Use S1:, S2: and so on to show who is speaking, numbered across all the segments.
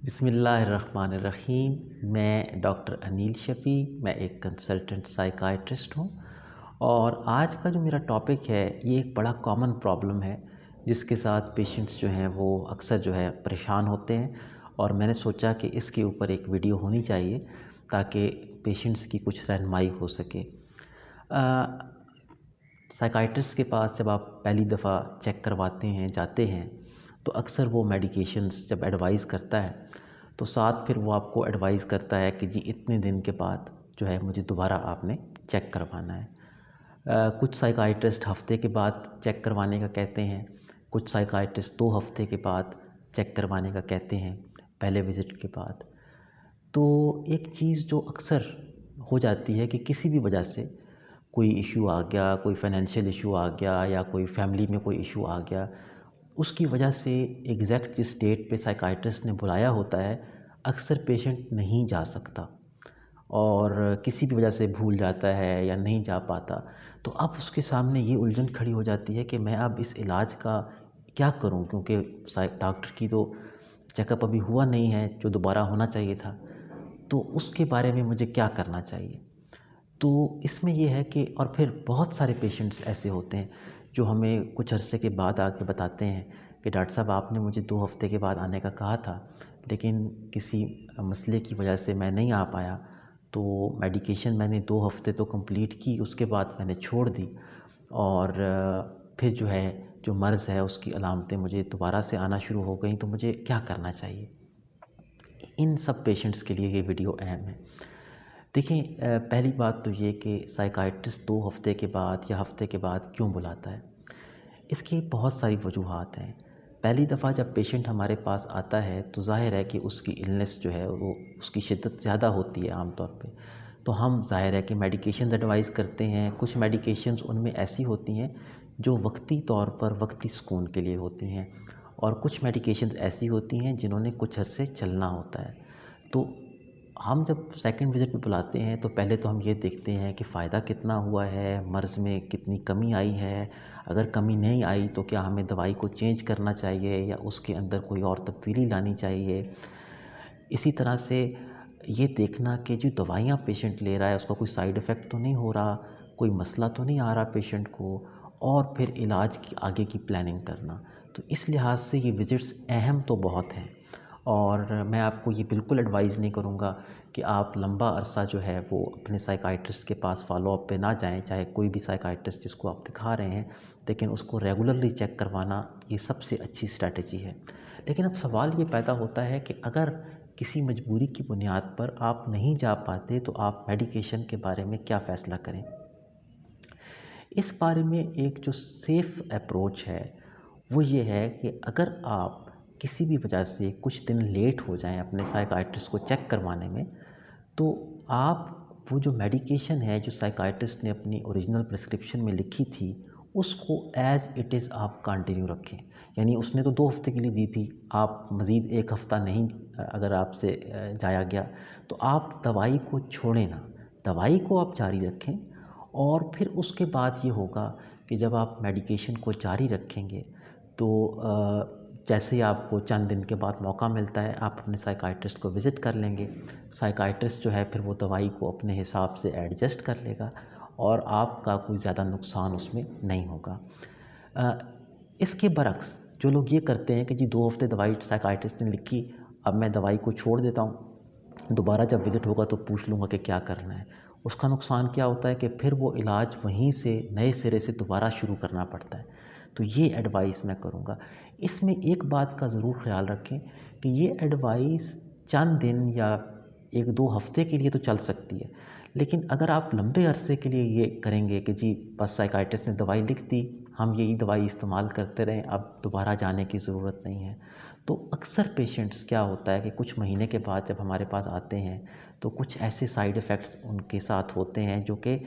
S1: बिस्मिल्लाहिर्रहमानिर्रहीम। मैं डॉक्टर अनील शफ़ी, मैं एक कंसल्टेंट साइकाइट्रिस्ट हूँ। और आज का जो मेरा टॉपिक है ये एक बड़ा कॉमन प्रॉब्लम है जिसके साथ पेशेंट्स जो हैं वो अक्सर जो है परेशान होते हैं। और मैंने सोचा कि इसके ऊपर एक वीडियो होनी चाहिए ताकि पेशेंट्स की कुछ रहनुमाई हो सके। साइकाइट्रिस्ट के पास जब आप पहली दफ़ा चेक करवाते हैं जाते हैं तो अक्सर वो मेडिकेशंस जब एडवाइस करता है तो साथ फिर वो आपको एडवाइस करता है कि जी इतने दिन के बाद जो है मुझे दोबारा आपने चेक करवाना है। कुछ साइकाइट्रिस्ट हफ्ते के बाद चेक करवाने का कहते हैं, कुछ साइकाइट्रिस्ट 2 हफ्ते के बाद चेक करवाने का कहते हैं पहले विज़िट के बाद। तो एक चीज़ जो अक्सर हो जाती है कि किसी भी वजह से कोई इशू आ गया, कोई फाइनेंशियल इशू आ गया या कोई फैमिली में कोई इशू आ गया, उसकी वजह से एग्जैक्ट जिस डेट पे साइकाइट्रिस्ट ने बुलाया होता है अक्सर पेशेंट नहीं जा सकता और किसी भी वजह से भूल जाता है या नहीं जा पाता। तो अब उसके सामने ये उलझन खड़ी हो जाती है कि मैं अब इस इलाज का क्या करूं, क्योंकि डॉक्टर की तो चेकअप अभी हुआ नहीं है जो दोबारा होना चाहिए था। तो उसके बारे में मुझे क्या करना चाहिए। तो इसमें ये है कि और फिर बहुत सारे पेशेंट्स ऐसे होते हैं जो हमें कुछ अरसे के बाद आके बताते हैं कि डॉक्टर साहब आपने मुझे 2 हफ्ते के बाद आने का कहा था, लेकिन किसी मसले की वजह से मैं नहीं आ पाया। तो मेडिकेशन मैंने 2 हफ्ते तो कंप्लीट की, उसके बाद मैंने छोड़ दी और फिर जो है जो मर्ज़ है उसकी अलामतें मुझे दोबारा से आना शुरू हो गई। तो मुझे क्या करना चाहिए। इन सब पेशेंट्स के लिए ये वीडियो अहम है। देखिए, पहली बात तो ये कि साइकाइट्रिस्ट 2 हफ्ते के बाद या हफ्ते के बाद क्यों बुलाता है। इसकी बहुत सारी वजूहात हैं। पहली दफ़ा जब पेशेंट हमारे पास आता है तो ज़ाहिर है कि उसकी इलनेस जो है वो उसकी शिद्दत ज़्यादा होती है आम तौर पे। तो हम ज़ाहिर है कि मेडिकेशंस एडवाइस करते हैं। कुछ मेडिकेशंस उनमें ऐसी होती हैं जो वक्ती तौर पर वक्ती सुकून के लिए होती हैं, और कुछ मेडिकेशंस ऐसी होती हैं जिन्होंने कुछ अरसे चलना होता है। तो हम जब सेकंड विज़िट पे बुलाते हैं तो पहले तो हम ये देखते हैं कि फ़ायदा कितना हुआ है, मर्ज़ में कितनी कमी आई है। अगर कमी नहीं आई तो क्या हमें दवाई को चेंज करना चाहिए या उसके अंदर कोई और तब्दीली लानी चाहिए। इसी तरह से ये देखना कि जो दवाइयाँ पेशेंट ले रहा है उसका कोई साइड इफ़ेक्ट तो नहीं हो रहा, कोई मसला तो नहीं आ रहा पेशेंट को, और फिर इलाज की आगे की प्लानिंग करना। तो इस लिहाज से ये विज़िट्स अहम तो बहुत हैं। और मैं आपको ये बिल्कुल एडवाइज़ नहीं करूँगा कि आप लंबा अरसा जो है वो अपने साइकाइट्रिस्ट के पास फ़ॉलो अप पे ना जाएँ, चाहे कोई भी साइकाइट्रिस्ट जिसको आप दिखा रहे हैं, लेकिन उसको रेगुलरली चेक करवाना ये सबसे अच्छी स्ट्रैटेजी है। लेकिन अब सवाल ये पैदा होता है कि अगर किसी मजबूरी की बुनियाद पर आप नहीं जा पाते तो आप मेडिकेशन के बारे में क्या फ़ैसला करें। इस बारे में एक जो सेफ़ अप्रोच है वो ये है कि अगर आप किसी भी वजह से कुछ दिन लेट हो जाएं अपने साइकाइट्रिस्ट को चेक करवाने में, तो आप वो जो मेडिकेशन है जो साइकाइट्रिस्ट ने अपनी ओरिजिनल प्रिस्क्रिप्शन में लिखी थी उसको एज़ इट इज़ आप कंटिन्यू रखें। यानी उसने तो 2 हफ्ते के लिए दी थी, आप मज़ीद 1 हफ़्ता नहीं अगर आपसे जाया गया तो आप दवाई को छोड़ें ना, दवाई को आप जारी रखें। और फिर उसके बाद ये होगा कि जब आप मेडिकेशन को जारी रखेंगे तो जैसे ही आपको चंद दिन के बाद मौका मिलता है आप अपने साइकाइट्रिस्ट को विज़िट कर लेंगे। साइकाइट्रिस्ट जो है फिर वो दवाई को अपने हिसाब से एडजस्ट कर लेगा और आपका कोई ज़्यादा नुकसान उसमें नहीं होगा। अ, इसके बरक्स जो लोग ये करते हैं कि जी 2 हफ्ते दवाई साइकाइट्रिस्ट ने लिखी, अब मैं दवाई को छोड़ देता हूँ, दोबारा जब विज़िट होगा तो पूछ लूँगा कि क्या करना है। उसका नुकसान क्या होता है कि फिर वो इलाज वहीं से नए सिरे से दोबारा शुरू करना पड़ता है। तो ये एडवाइस मैं करूँगा। इसमें एक बात का ज़रूर ख़्याल रखें कि ये एडवाइस चंद दिन या 1-2 हफ़्ते के लिए तो चल सकती है, लेकिन अगर आप लंबे अरसे के लिए ये करेंगे कि जी बस साइकाइट्रिस्ट ने दवाई लिख दी, हम यही दवाई इस्तेमाल करते रहें, अब दोबारा जाने की ज़रूरत नहीं है। तो अक्सर पेशेंट्स क्या होता है कि कुछ महीने के बाद जब हमारे पास आते हैं तो कुछ ऐसे साइड इफ़ेक्ट्स उनके साथ होते हैं जो कि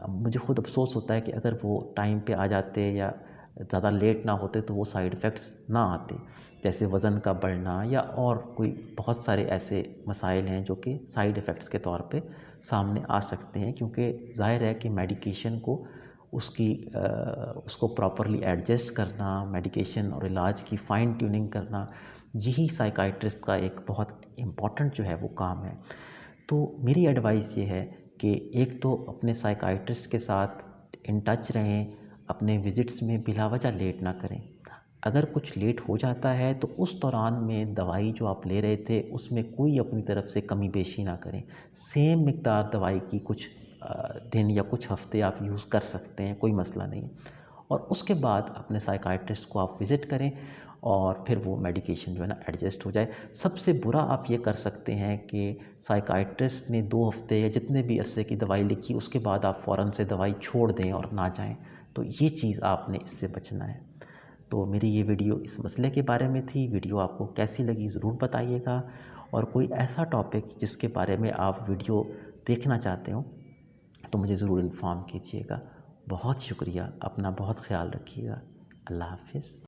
S1: मुझे ख़ुद अफ़सोस होता है कि अगर वो टाइम पे आ जाते या ज़्यादा लेट ना होते तो वो साइड इफ़ेक्ट्स ना आते। जैसे वज़न का बढ़ना या और कोई बहुत सारे ऐसे मसाइल हैं जो कि साइड इफ़ेक्ट्स के तौर पे सामने आ सकते हैं, क्योंकि ज़ाहिर है कि मेडिकेशन को उसको प्रॉपर्ली एडजस्ट करना, मेडिकेशन और इलाज की फ़ाइन ट्यूनिंग करना, یہی سائیکائٹرسٹ کا ایک بہت امپورٹنٹ جو ہے وہ کام ہے۔ تو میری ایڈوائس یہ ہے کہ ایک تو اپنے سائیکائٹرسٹ کے ساتھ ان ٹچ رہیں، اپنے وزٹس میں بلا وجہ لیٹ نہ کریں۔ اگر کچھ لیٹ ہو جاتا ہے تو اس دوران میں دوائی جو آپ لے رہے تھے اس میں کوئی اپنی طرف سے کمی بیشی نہ کریں۔ سیم مقدار دوائی کی کچھ دن یا کچھ ہفتے آپ یوز کر سکتے ہیں، کوئی مسئلہ نہیں۔ اور اس کے بعد اپنے سائیکائٹرسٹ کو آپ وزٹ کریں اور پھر وہ میڈیکیشن جو ہے نا ایڈجسٹ ہو جائے۔ سب سے برا آپ یہ کر سکتے ہیں کہ سائیکائٹرسٹ نے 2 ہفتے یا جتنے بھی عرصے کی دوائی لکھی اس کے بعد آپ فوراً سے دوائی چھوڑ دیں اور نہ جائیں، تو یہ چیز آپ نے اس سے بچنا ہے۔ تو میری یہ ویڈیو اس مسئلے کے بارے میں تھی۔ ویڈیو آپ کو کیسی لگی ضرور بتائیے گا، اور کوئی ایسا ٹاپک جس کے بارے میں آپ ویڈیو دیکھنا چاہتے ہوں تو مجھے ضرور انفارم کیجیے گا۔ بہت شکریہ، اپنا بہت خیال رکھیے گا۔ اللہ حافظ۔